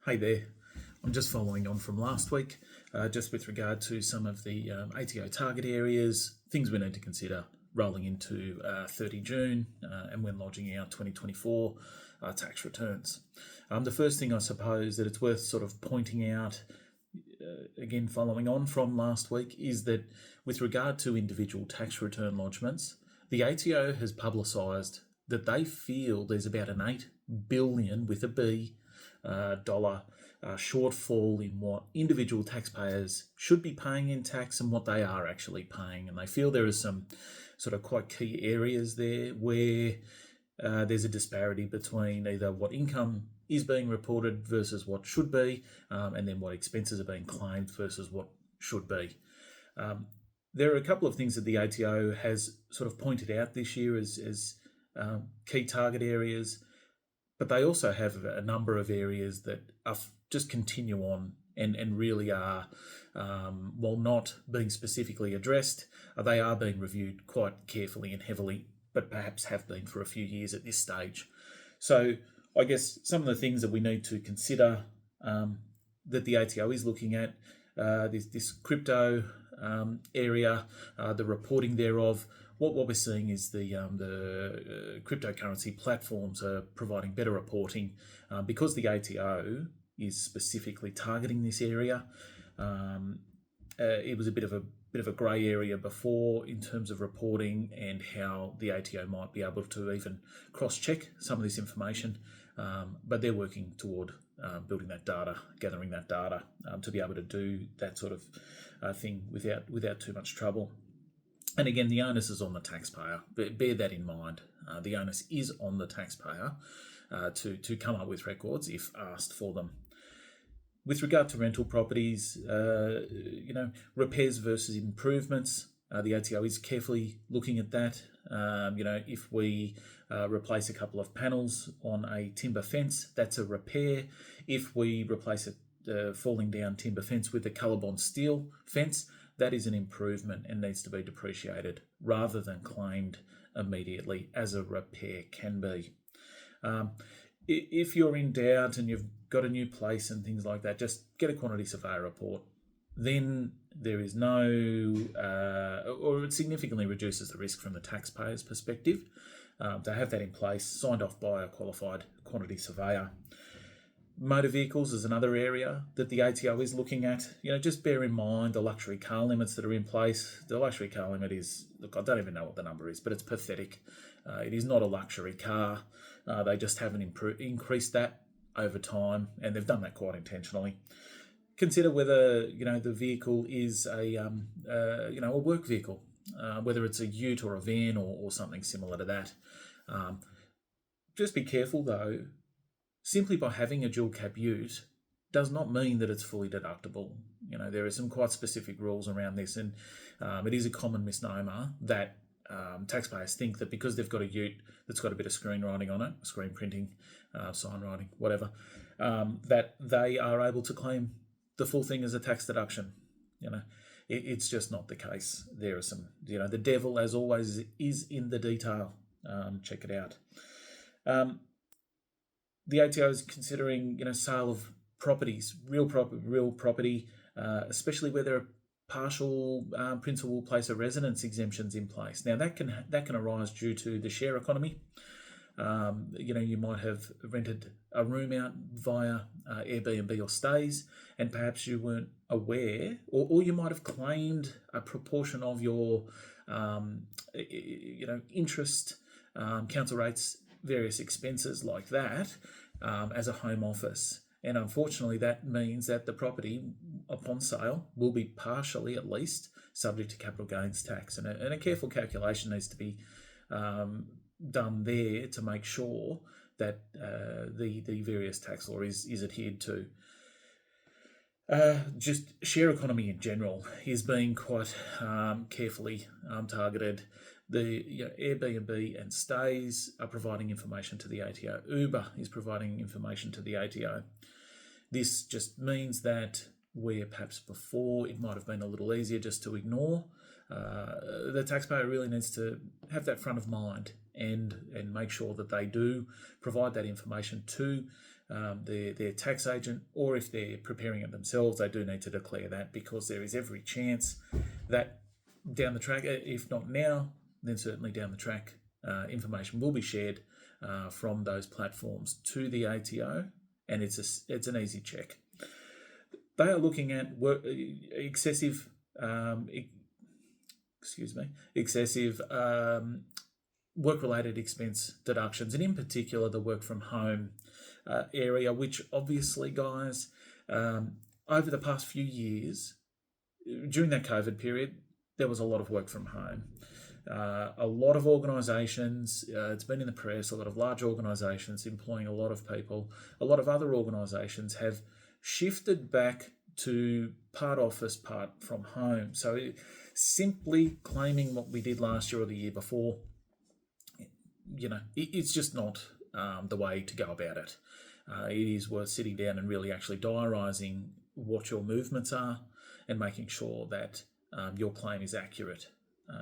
Hey there, I'm just following on from last week, just with regard to some of the ATO target areas, things we need to consider rolling into 30 June and when lodging our 2024 tax returns. The first thing I suppose that it's worth sort of pointing out, again following on from last week, is that with regard to individual tax return lodgements, the ATO has publicised that they feel there's about an $8 billion with a B dollar shortfall in what individual taxpayers should be paying in tax and what they are actually paying. And they feel there are some sort of quite key areas there where there's a disparity between either what income is being reported versus what should be, and then what expenses are being claimed versus what should be. There are a couple of things that the ATO has sort of pointed out this year as key target areas, but they also have a number of areas that are just continue on and really are, while not being specifically addressed, they are being reviewed quite carefully and heavily, but perhaps have been for a few years at this stage. So I guess some of the things that we need to consider that the ATO is looking at, this crypto area, the reporting thereof. What we're seeing is the cryptocurrency platforms are providing better reporting because the ATO is specifically targeting this area. It was a bit of a grey area before in terms of reporting and how the ATO might be able to even cross-check some of this information, but they're working toward building that data, gathering that data to be able to do that sort of thing without too much trouble. And again, the onus is on the taxpayer. Bear that in mind. The onus is on the taxpayer to come up with records if asked for them. With regard to rental properties, repairs versus improvements, the ATO is carefully looking at that. If we replace a couple of panels on a timber fence, that's a repair. If we replace a falling down timber fence with a colorbond steel fence, that is an improvement and needs to be depreciated rather than claimed immediately as a repair can be. If you're in doubt and you've got a new place and things like that, just get a quantity surveyor report. Then there is no, or it significantly reduces the risk from the taxpayer's perspective to have that in place, signed off by a qualified quantity surveyor. Motor vehicles is another area that the ATO is looking at. Just bear in mind the luxury car limits that are in place. The luxury car limit is, look, I don't even know what the number is, but it's pathetic. It is not a luxury car. They just haven't increased that over time, and they've done that quite intentionally. Consider whether the vehicle is a work vehicle, whether it's a ute or a van or something similar to that. Just be careful though. Simply by having a dual cab ute does not mean that it's fully deductible. There are some quite specific rules around this, and it is a common misnomer that taxpayers think that because they've got a ute that's got a bit of screenwriting on it, screen printing, sign writing, whatever, that they are able to claim the full thing as a tax deduction. It's just not the case. There are some, the devil, as always, is in the detail. Check it out. The ATO is considering, sale of properties, real property, especially where there are partial principal place of residence exemptions in place. Now that can arise due to the share economy. You might have rented a room out via Airbnb or stays, and perhaps you weren't aware, or you might have claimed a proportion of your, interest, council rates, various expenses like that as a home office. And unfortunately, that means that the property upon sale will be partially, at least, subject to capital gains tax. And a careful calculation needs to be done there to make sure that the various tax law is adhered to. Just share economy in general is being quite carefully targeted. The Airbnb and stays are providing information to the ATO. Uber is providing information to the ATO. This just means that where perhaps before it might have been a little easier just to ignore, the taxpayer really needs to have that front of mind and make sure that they do provide that information to their tax agent, or if they're preparing it themselves, they do need to declare that, because there is every chance that down the track, if not now, then certainly down the track, information will be shared from those platforms to the ATO, and it's an easy check. They are looking at excessive work-related expense deductions, and in particular the work from home area, which obviously, guys, over the past few years, during that COVID period, there was a lot of work from home. A lot of organisations, it's been in the press, a lot of large organisations employing a lot of people, a lot of other organisations have shifted back to part office, part from home. So simply claiming what we did last year or the year before, it's just not the way to go about it. It is worth sitting down and really actually diarising what your movements are and making sure that your claim is accurate,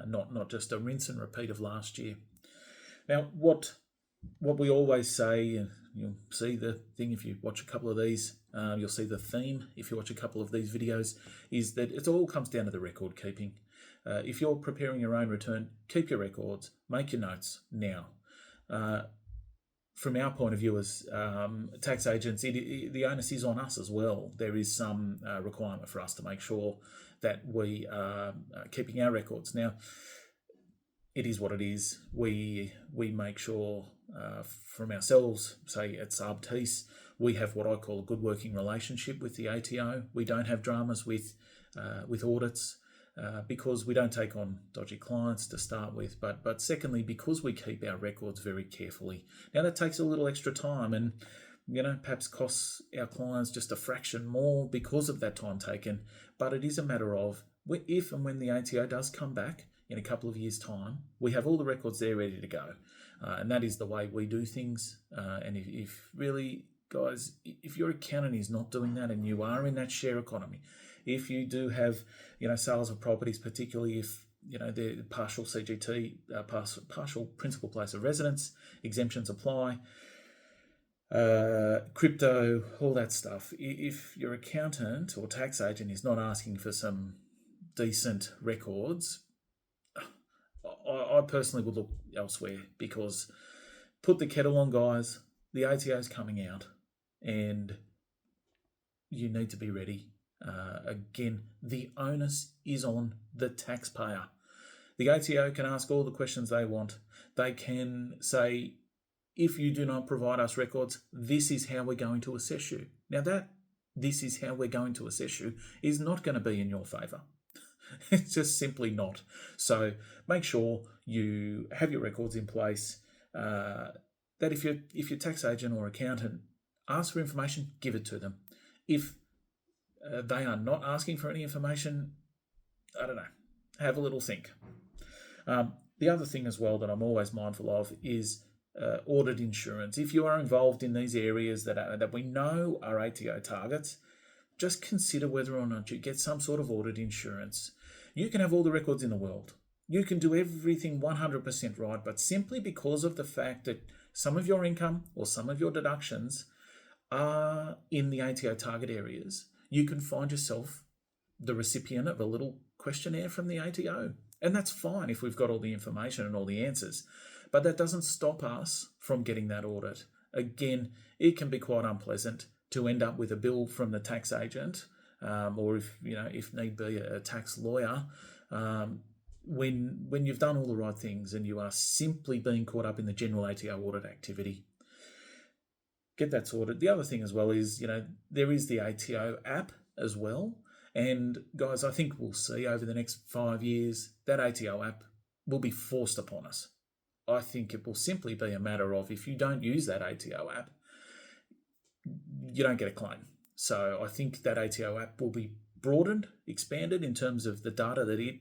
not just a rinse and repeat of last year. Now, what we always say, and you'll see the thing if you watch a couple of these, you'll see the theme if you watch a couple of these videos, is that it all comes down to the record keeping. If you're preparing your own return, keep your records, make your notes now. From our point of view as tax agents, the onus is on us as well. There is some requirement for us to make sure that we are keeping our records. Now, it is what it is. We make sure from ourselves, say at Subtease, we have what I call a good working relationship with the ATO. We don't have dramas with audits. Because we don't take on dodgy clients to start with, but secondly, because we keep our records very carefully. Now, that takes a little extra time and, perhaps costs our clients just a fraction more because of that time taken, but it is a matter of if and when the ATO does come back in a couple of years' time, we have all the records there ready to go. And that is the way we do things. And if really, guys, if your accountant is not doing that and you are in that share economy, if you do have, sales of properties, particularly if, they're partial CGT, partial principal place of residence, exemptions apply, crypto, all that stuff. If your accountant or tax agent is not asking for some decent records, I personally would look elsewhere, because put the kettle on, guys. The ATO is coming out and you need to be ready. Again, the onus is on the taxpayer. The ATO can ask all the questions they want. They can say, if you do not provide us records, this is how we're going to assess you. Now, this is how we're going to assess you is not going to be in your favour. It's just simply not. So make sure you have your records in place. That if your tax agent or accountant asks for information, give it to them. If they are not asking for any information, I don't know, have a little think. The other thing as well that I'm always mindful of is audit insurance. If you are involved in these areas that we know are ATO targets, just consider whether or not you get some sort of audit insurance. You can have all the records in the world. You can do everything 100% right, but simply because of the fact that some of your income or some of your deductions are in the ATO target areas, you can find yourself the recipient of a little questionnaire from the ATO. And that's fine if we've got all the information and all the answers. But that doesn't stop us from getting that audit. Again, it can be quite unpleasant to end up with a bill from the tax agent, or if need be, a tax lawyer, when you've done all the right things and you are simply being caught up in the general ATO audit activity. Get that sorted. The other thing as well is, there is the ATO app as well. And guys, I think we'll see over the next 5 years that ATO app will be forced upon us. I think it will simply be a matter of, if you don't use that ATO app, you don't get a claim. So I think that ATO app will be broadened, expanded in terms of the data that it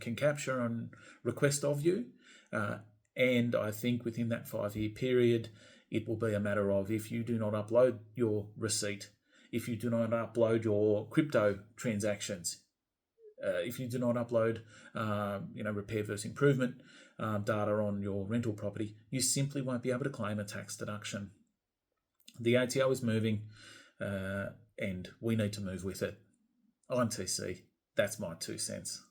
can capture and request of you. And I think within that 5-year period, it will be a matter of, if you do not upload your receipt, if you do not upload your crypto transactions, if you do not upload, repair versus improvement data on your rental property, you simply won't be able to claim a tax deduction. The ATO is moving, and we need to move with it. I'm TC. That's my 2 cents.